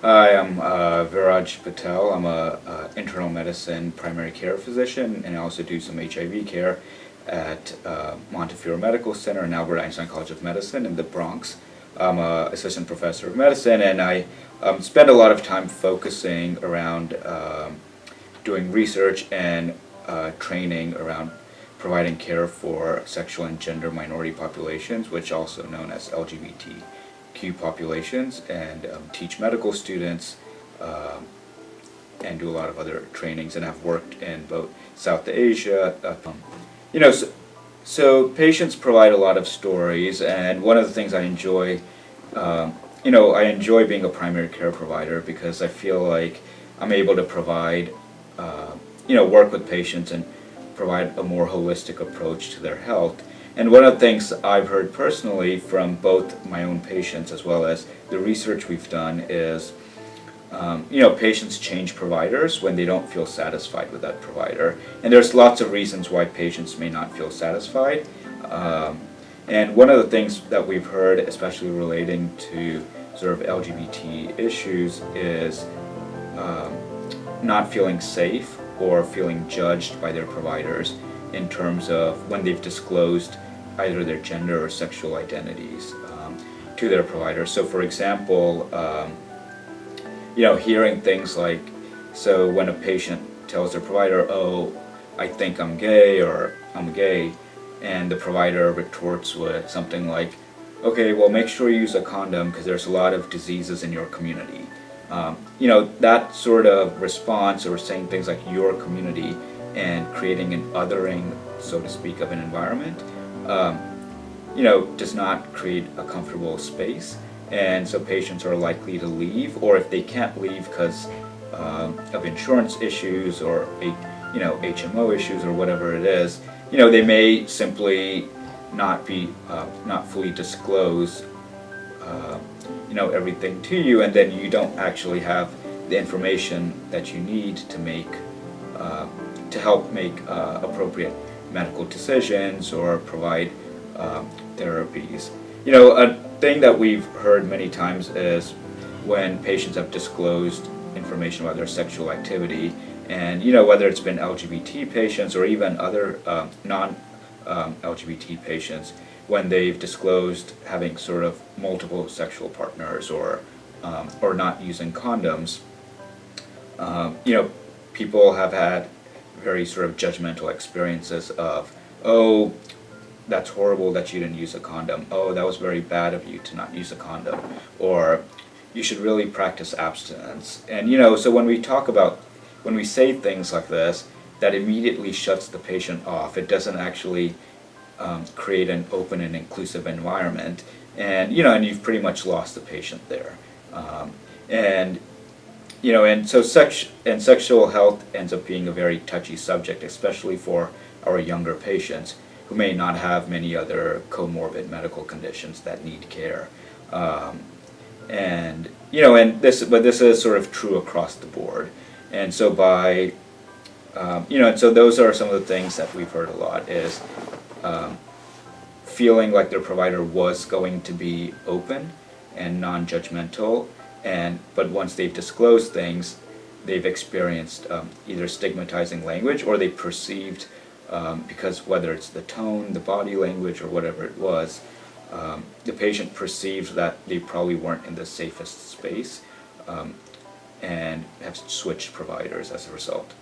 Hi, I'm Viraj Patel. I'm a internal medicine primary care physician, and I also do some HIV care at Montefiore Medical Center and Albert Einstein College of Medicine in the Bronx. I'm an assistant professor of medicine, and I spend a lot of time focusing around doing research and training around providing care for sexual and gender minority populations, which are also known as LGBTQ populations, and teach medical students and do a lot of other trainings, and I've worked in both South Asia. You know, so patients provide a lot of stories, and one of the things I enjoy, I enjoy being a primary care provider because I feel like I'm able to provide, work with patients and provide a more holistic approach to their health. And one of the things I've heard personally from both my own patients as well as the research we've done is, patients change providers when they don't feel satisfied with that provider. And there's lots of reasons why patients may not feel satisfied. And one of the things that we've heard, especially relating to sort of LGBT issues, is not feeling safe or feeling judged by their providers in terms of when they've disclosed either their gender or sexual identities to their providers. So for example, hearing things like, so when a patient tells their provider, oh, I think I'm gay or I'm gay, and the provider retorts with something like, okay, well, make sure you use a condom because there's a lot of diseases in your community. That sort of response, or saying things like your community and creating an othering, so to speak, of an environment, does not create a comfortable space. And so patients are likely to leave, or if they can't leave because of insurance issues or HMO issues or whatever it is, they may simply not fully disclose everything to you, and then you don't actually have the information that you need to help make appropriate medical decisions or provide therapies. A thing that we've heard many times is when patients have disclosed information about their sexual activity, and whether it's been LGBT patients or even other non-LGBT patients, when they've disclosed having sort of multiple sexual partners or not using condoms, people have had very sort of judgmental experiences of, oh, that's horrible that you didn't use a condom. Oh, that was very bad of you to not use a condom. Or you should really practice abstinence. And so when we say things like this, that immediately shuts the patient off. It doesn't actually create an open and inclusive environment, and you've pretty much lost the patient there. And so sexual health ends up being a very touchy subject, especially for our younger patients who may not have many other comorbid medical conditions that need care. This is sort of true across the board. And so so those are some of the things that we've heard a lot is feeling like their provider was going to be open and non-judgmental, but once they've disclosed things, they've experienced either stigmatizing language, or they perceived, because whether it's the tone, the body language, or whatever it was, the patient perceived that they probably weren't in the safest space, and have switched providers as a result.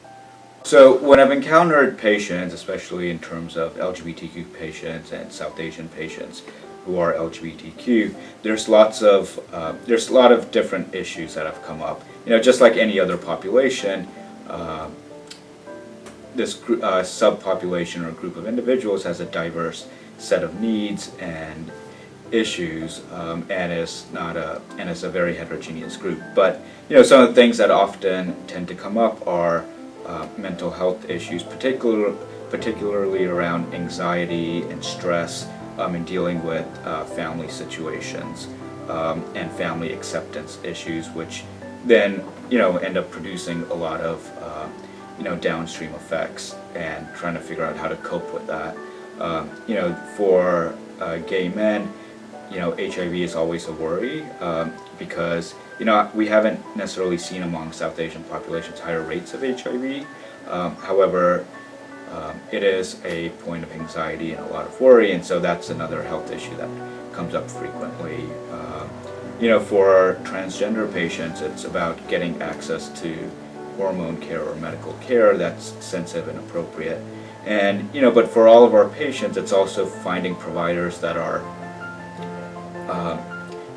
So when I've encountered patients, especially in terms of LGBTQ patients and South Asian patients who are LGBTQ, there's a lot of different issues that have come up. Just like any other population, this subpopulation or group of individuals has a diverse set of needs and issues, and is a very heterogeneous group. But some of the things that often tend to come up are mental health issues, particularly around anxiety and stress, in dealing with family situations, and family acceptance issues, which then end up producing a lot of downstream effects, and trying to figure out how to cope with that. For gay men, HIV is always a worry because we haven't necessarily seen among South Asian populations higher rates of HIV. However, it is a point of anxiety and a lot of worry, and so that's another health issue that comes up frequently. For transgender patients, it's about getting access to hormone care or medical care that's sensitive and appropriate. And but for all of our patients, it's also finding providers that are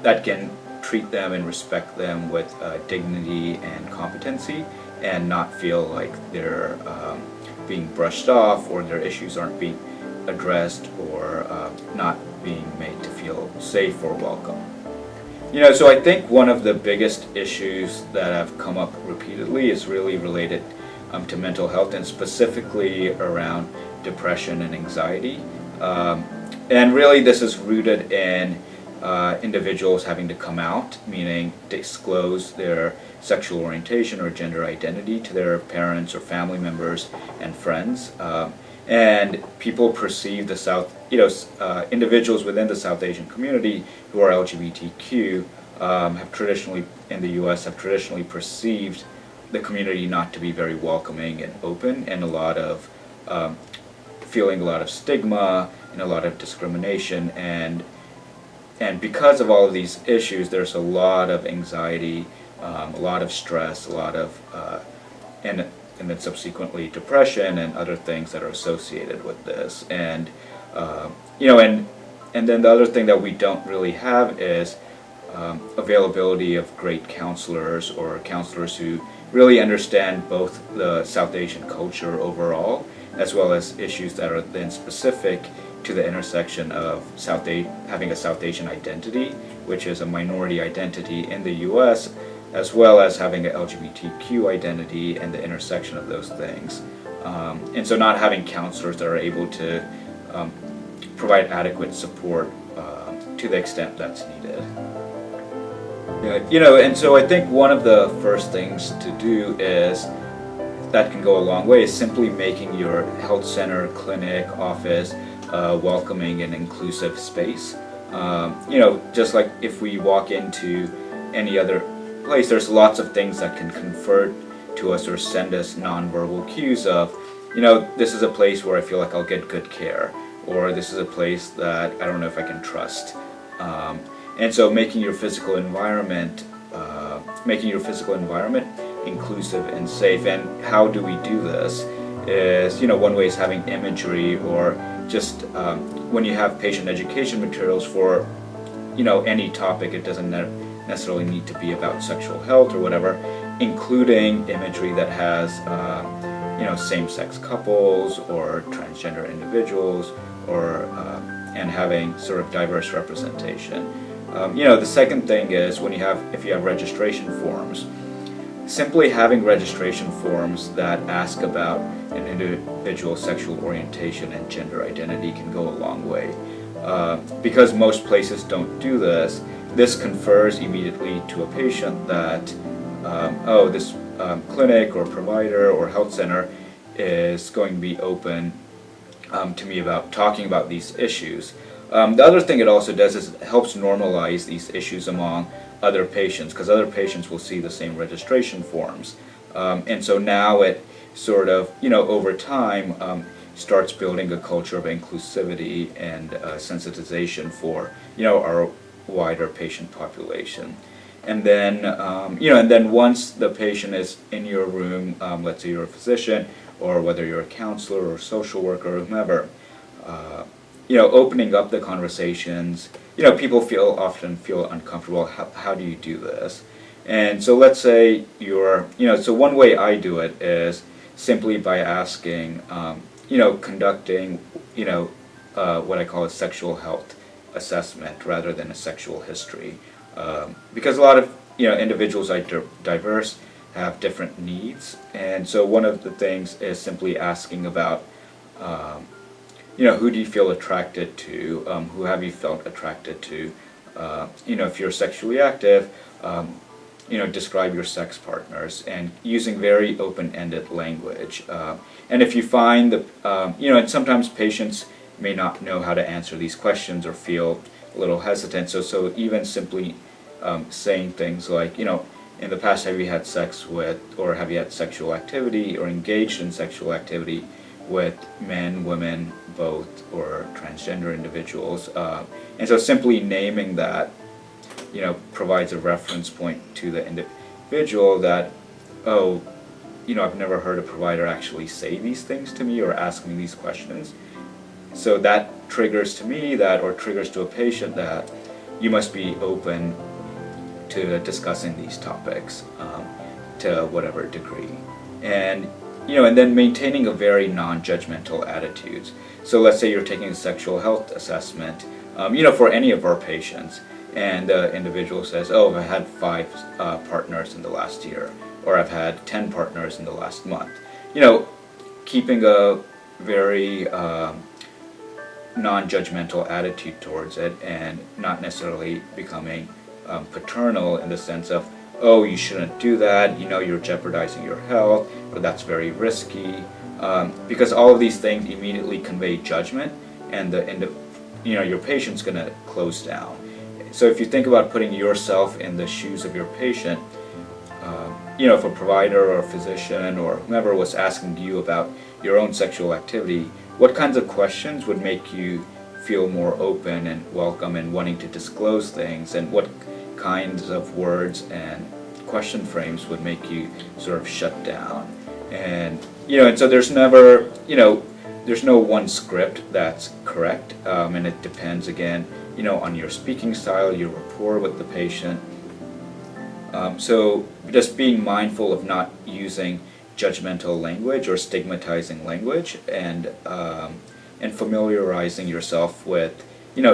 that can treat them and respect them with dignity and competency, and not feel like they're being brushed off or their issues aren't being addressed or not being made to feel safe or welcome. So I think one of the biggest issues that have come up repeatedly is really related to mental health, and specifically around depression and anxiety. And really this is rooted in individuals having to come out, meaning disclose their sexual orientation or gender identity to their parents or family members and friends. And people perceive the individuals within the South Asian community who are LGBTQ have traditionally, in the U.S., have traditionally perceived the community not to be very welcoming and open, and feeling a lot of stigma and a lot of discrimination, and because of all of these issues, there's a lot of anxiety, a lot of stress, a lot of and then subsequently depression and other things that are associated with this. And and then the other thing that we don't really have is availability of great counselors, or counselors who really understand both the South Asian culture overall, as well as issues that are then specific to the intersection of having a South Asian identity, which is a minority identity in the U.S., as well as having an LGBTQ identity and the intersection of those things. And so not having counselors that are able to provide adequate support to the extent that's needed. And so I think one of the first things to do is, that can go a long way, is simply making your health center, clinic, office welcoming and inclusive space. Just like if we walk into any other place, there's lots of things that can convert to us or send us nonverbal cues of, this is a place where I feel like I'll get good care, or this is a place that I don't know if I can trust. And so making your physical environment inclusive and safe. And how do we do this is, one way is having imagery, or just when you have patient education materials for any topic, it doesn't necessarily need to be about sexual health or whatever, including imagery that has same-sex couples or transgender individuals, or and having sort of diverse representation. The second thing is, if you have registration forms, simply having registration forms that ask about an individual's sexual orientation and gender identity can go a long way. Because most places don't do this, this confers immediately to a patient that, this clinic or provider or health center is going to be open to me about talking about these issues. The other thing it also does is it helps normalize these issues among other patients, because other patients will see the same registration forms. And so now it sort of, over time, starts building a culture of inclusivity and sensitization for, our wider patient population. And then, and then once the patient is in your room, let's say you're a physician, or whether you're a counselor or social worker or whomever, opening up the conversations, people often feel uncomfortable. How do you do this? And so let's say so one way I do it is simply by asking, conducting, what I call a sexual health assessment rather than a sexual history. Because a lot of, individuals are diverse, have different needs, and so one of the things is simply asking about, who do you feel attracted to, who have you felt attracted to, if you're sexually active, describe your sex partners, and using very open-ended language. And if you find and sometimes patients may not know how to answer these questions or feel a little hesitant. So even simply saying things like, in the past, have you had sex with, or have you had sexual activity or engaged in sexual activity with men, women, both, or transgender individuals? And so simply naming that, provides a reference point to the individual that, oh, I've never heard a provider actually say these things to me or ask me these questions. So that triggers to me that, or triggers to a patient that, you must be open to discussing these topics to whatever degree. And and then maintaining a very non-judgmental attitude. So let's say you're taking a sexual health assessment, for any of our patients, and the individual says, oh, I've had 5 partners in the last year, or I've had 10 partners in the last month. Keeping a very non-judgmental attitude towards it, and not necessarily becoming paternal in the sense of, oh, you shouldn't do that, you're jeopardizing your health, or that's very risky, because all of these things immediately convey judgment, and your patient's going to close down. So if you think about putting yourself in the shoes of your patient, if a provider or a physician or whomever was asking you about your own sexual activity, what kinds of questions would make you feel more open and welcome and wanting to disclose things, and what kinds of words and question frames would make you sort of shut down? And and so there's never, there's no one script that's correct, and it depends again, on your speaking style, your rapport with the patient. So just being mindful of not using judgmental language or stigmatizing language, and familiarizing yourself with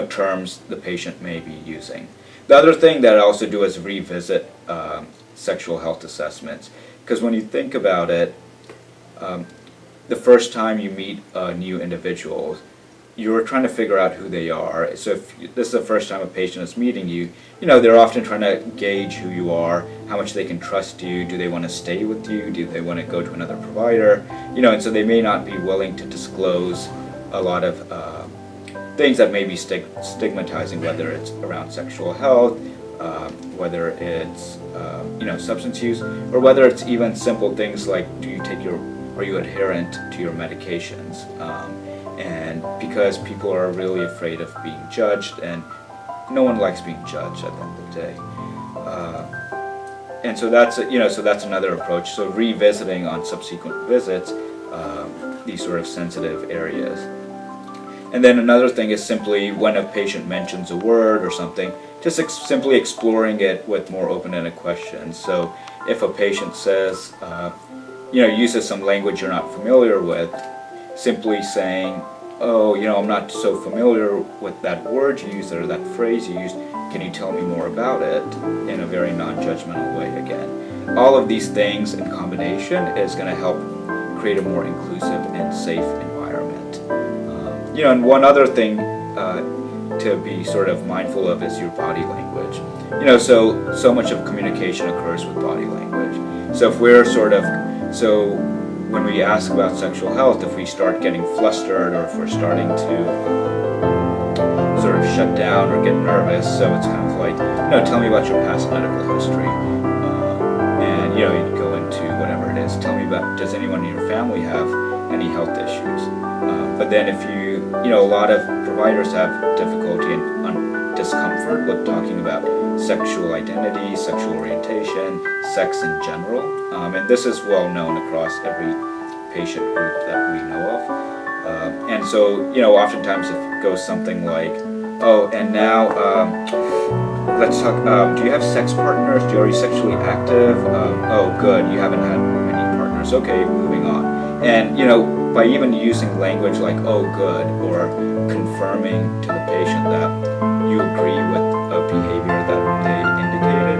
terms the patient may be using. The other thing that I also do is revisit sexual health assessments, because when you think about it, the first time you meet a new individual, you're trying to figure out who they are. So if this is the first time a patient is meeting you, they're often trying to gauge who you are, how much they can trust you, do they want to stay with you, do they want to go to another provider, and so they may not be willing to disclose a lot of things that may be stigmatizing, whether it's around sexual health, whether it's substance use, or whether it's even simple things like, are you adherent to your medications? And because people are really afraid of being judged, and no one likes being judged at the end of the day. And so that's another approach. So revisiting on subsequent visits these sort of sensitive areas. And then another thing is simply when a patient mentions a word or something, just simply exploring it with more open-ended questions. So if a patient says, uses some language you're not familiar with, simply saying, oh, I'm not so familiar with that word you used or that phrase you used, can you tell me more about it, in a very non-judgmental way again. All of these things in combination is going to help create a more inclusive and safe environment. And one other thing to be sort of mindful of is your body language. So much of communication occurs with body language. So if we're when we ask about sexual health, if we start getting flustered, or if we're starting to sort of shut down or get nervous, so it's kind of like, tell me about your past medical history, and you go into whatever it is. Tell me about, does anyone in your family have any health issues? But then if a lot of providers have difficulty and discomfort with talking about sexual identity, sexual orientation, sex in general, and this is well known across every patient group that we know of. And so, oftentimes it goes something like, oh, and now let's talk, do you have sex partners? Are you sexually active? Oh, good, you haven't had many partners. Okay, moving on. And, by even using language like, oh, good, or confirming to the patient that you agree with a behavior that they indicated,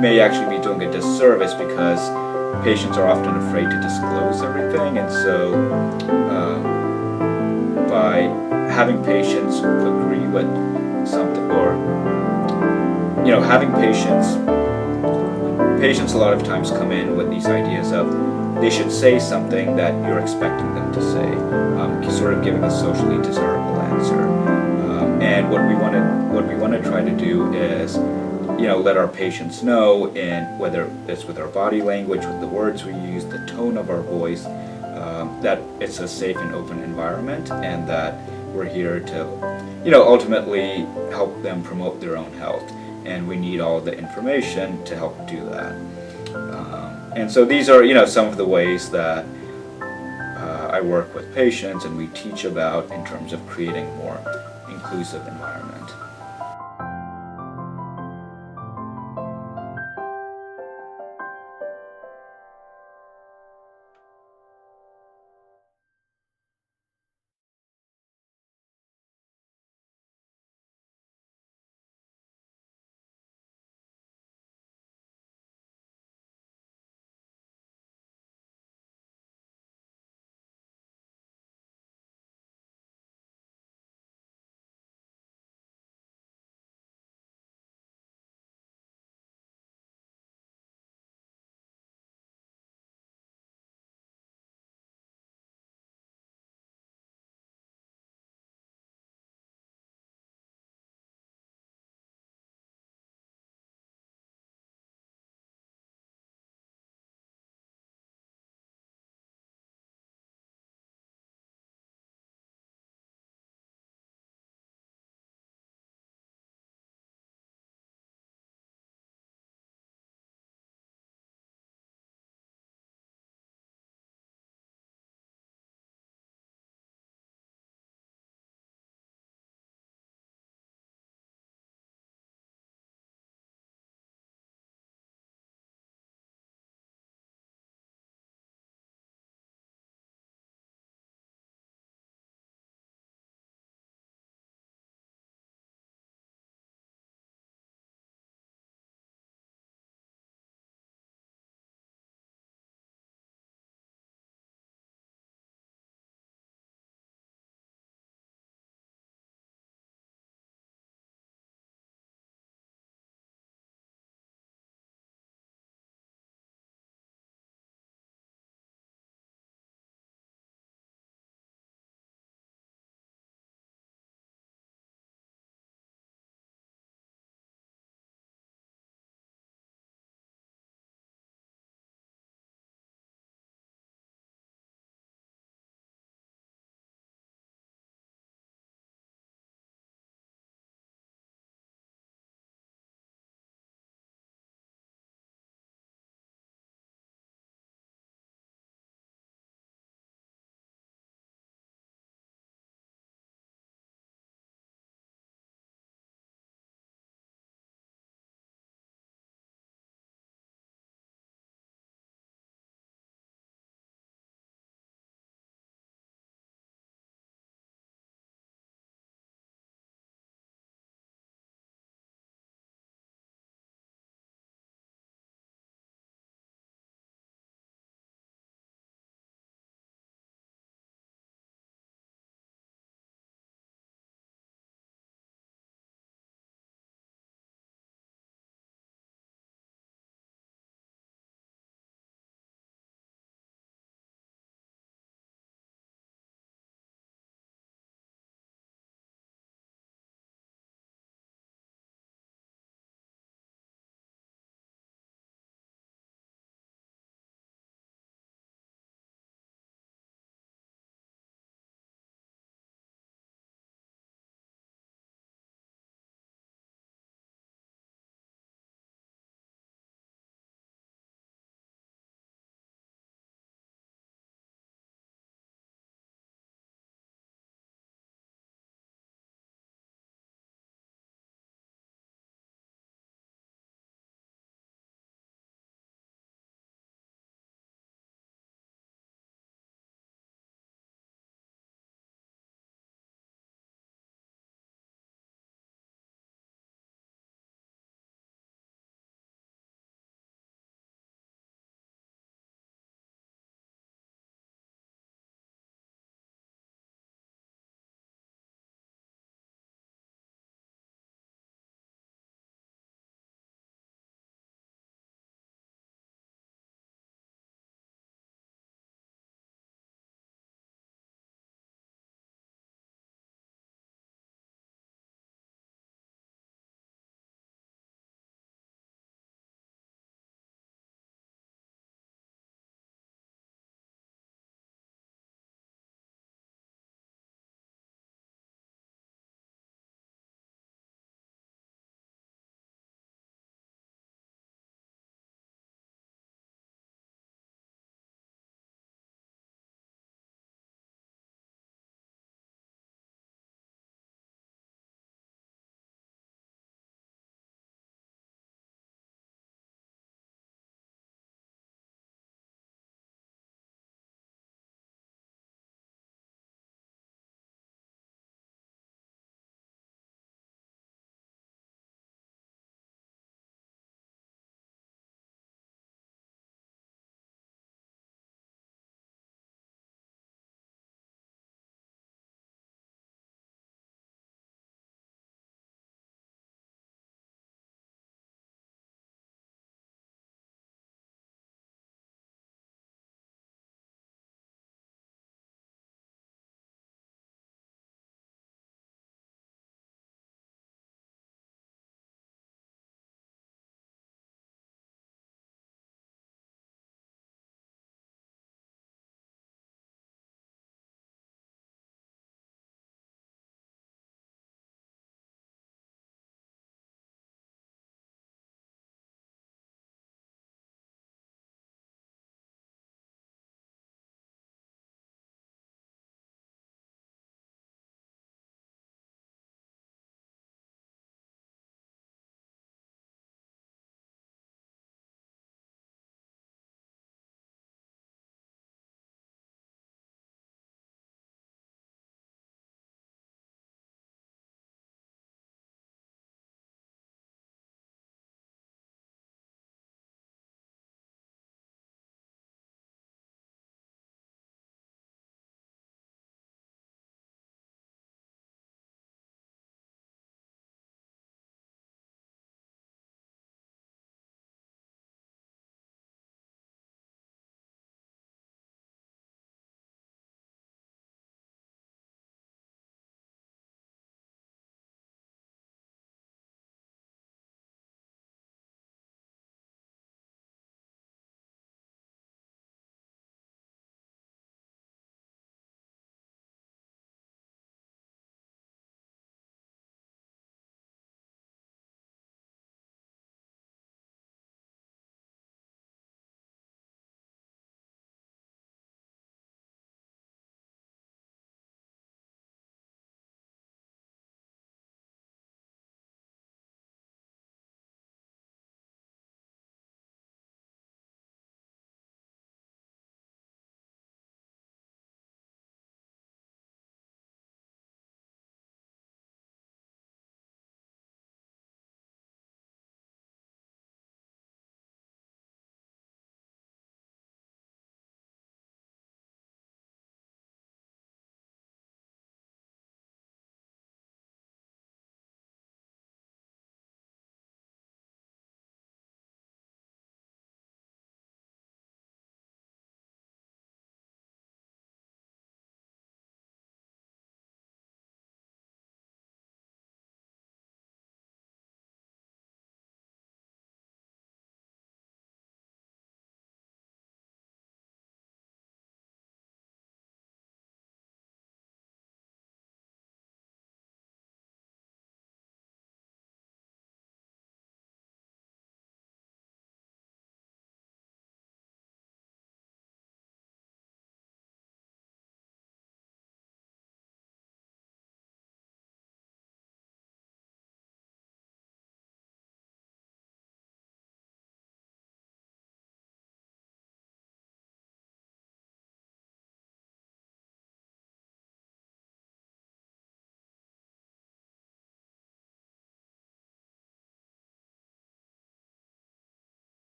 may actually be doing a disservice, because patients are often afraid to disclose everything. And so by having patients agree with something, or having patients a lot of times come in with these ideas of they should say something that you're expecting them to say, sort of giving a socially desirable answer. And what we want to try to do is, let our patients know, and whether it's with our body language, with the words we use, the tone of our voice, that it's a safe and open environment, and that we're here to, ultimately help them promote their own health. And we need all the information to help do that. And so these are, some of the ways that I work with patients and we teach about in terms of creating more inclusive environments.